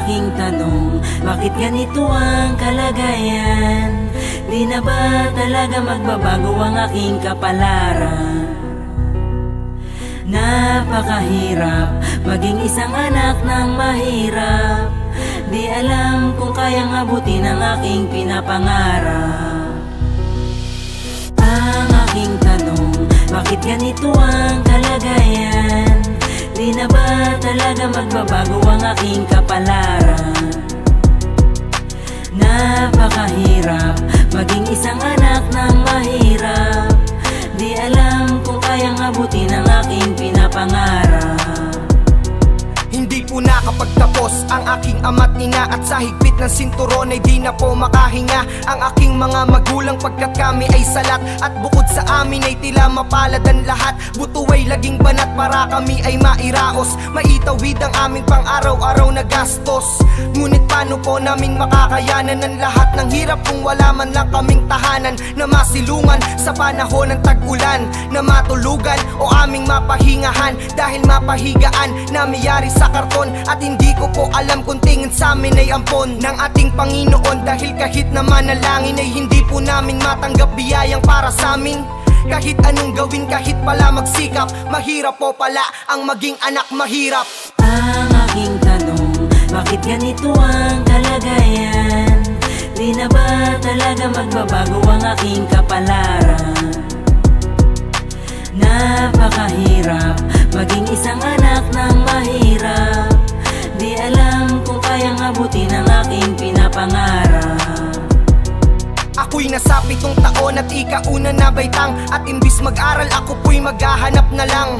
aking tanong, bakit ganito ang kalagayan? Di na ba talaga magbabago ang aking kapalaran? Napakahirap maging isang anak ng mahirap. Di alam kung kayang abutin ang aking pinapangarap. Ang aking tanong, bakit ganito ang kalagayan? Di na ba talaga magbabago ang aking kapalaran? Napakahirap maging isang anak ng mahirap. Di alam kung kayang abutin ang aking pinapangarap. Hindi po nakapagtapos ang aking ama't ina, at sa higpit ng sinturon ay di na po makahinga ang aking mga magulang, pagkat kami ay salat. At bukod sa amin ay tila mapalad ang lahat. Buto ay laging banat para kami ay mairaos, maitawid ang aming pang-araw-araw na gastos. Ngunit paano po namin makakayanan ang lahat ng hirap kung wala man lang kaming tahanan na masilungan sa panahon ng tag-ulan, na matulugan o aming mapahingahan dahil mapahigaan na miyari sa karton. At hindi ko po alam kung tingin sa amin ay ampon ng ating Panginoon, dahil kahit na manalangin ay hindi po namin matanggap biyayang para sa amin. Kahit anong gawin, kahit pala magsikap, mahirap po pala ang maging anak mahirap. Ang aking tanong, bakit ganito ang kalagayan? Di na ba talaga magbabago ang aking kapalaran? Napakahirap maging isang anak ng mahirap. Di alam kung kayang abutin ang aking pinapangarap. Ako'y nasa 7 taon at ikauna na baitang, at imbis mag-aral ako po'y maghahanap na lang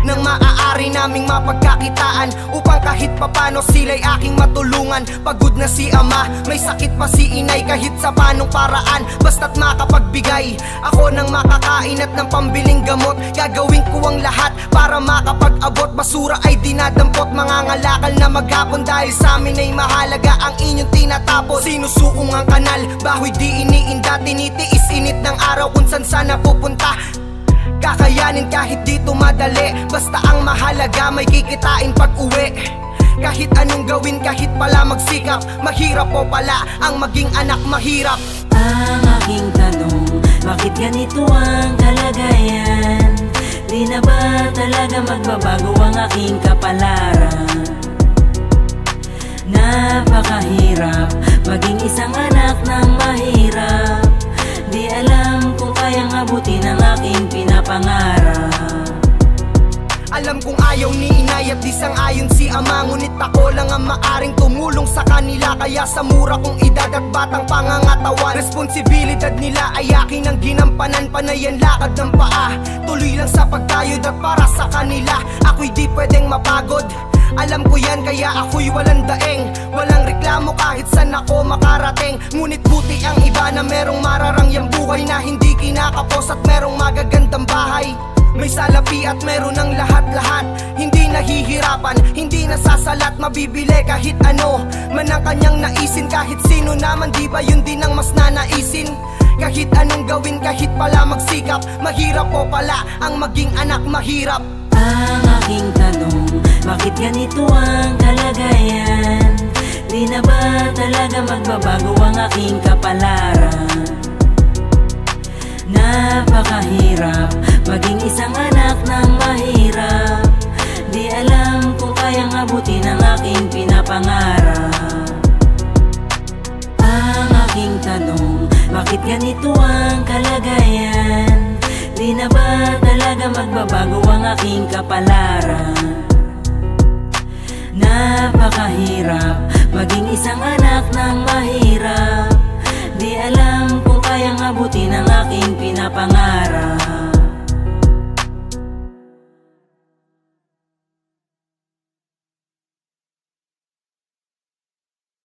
ng maaari naming mapagkakitaan, upang kahit papano sila'y aking matulungan. Pagod na si ama, may sakit pa si inay, kahit sa panong paraan basta't makapagbigay ako ng makakain at ng pambiling gamot. Gagawin ko ang lahat para makapag-abot. Basura ay dinadampot, mangangalakal na maghapon, dahil sa amin ay mahalaga ang inyong tinatapos. Sinusuong ang kanal, bahoy di iniinda, tinitiis init ng araw kung saan sana pupunta. Kakayanin kahit dito madali, basta ang mahalaga may kikitain pag uwi. Kahit anong gawin, kahit pala magsikap, mahirap po pala ang maging anak mahirap. Ang aking tanong, bakit ganito ang kalagayan? Di na ba talaga magbabago ang aking kapalaran? Napakahirap maging isang anak ng mahirap. Di alam kung kayang abutin ang aking pinapangarap. Alam kong ayaw ni inay at di sang-ayon si ama, ngunit ako lang ang maaring tumulong sa kanila. Kaya sa mura kong edad at batang pangangatawan, responsibilidad nila ay aking ang ginampanan. Panay ang lakad ng paa, tuloy lang sa pagkayod, at para sa kanila ako'y di pwedeng mapagod. Alam ko yan kaya ako'y walang daeng, walang reklamo kahit saan ako makarating. Ngunit buti ang iba na merong mararangyang buhay, na hindi kinakapos at merong magagandang bahay. May salapi at meron ng lahat-lahat, hindi nahihirapan, hindi nasasalat, mabibili kahit ano man ang kanyang naisin. Kahit sino naman, di ba yun din ang mas nanaisin? Kahit anong gawin, kahit pala magsikap, mahirap po pala ang maging anak mahirap. Ang aking tanong, bakit ganito ang kalagayan? Di na ba talaga magbabago ang aking kapalaran? Napakahirap maging isang anak ng mahirap. Di alam kung kayang abutin ang aking pinapangarap. Ang aking tanong, bakit ganito ang kalagayan? Di na ba talaga magbabago ang aking kapalaran? Napakahirap maging isang anak ng mahirap. Di alam kung kayang abutin ang aking pinapangarap.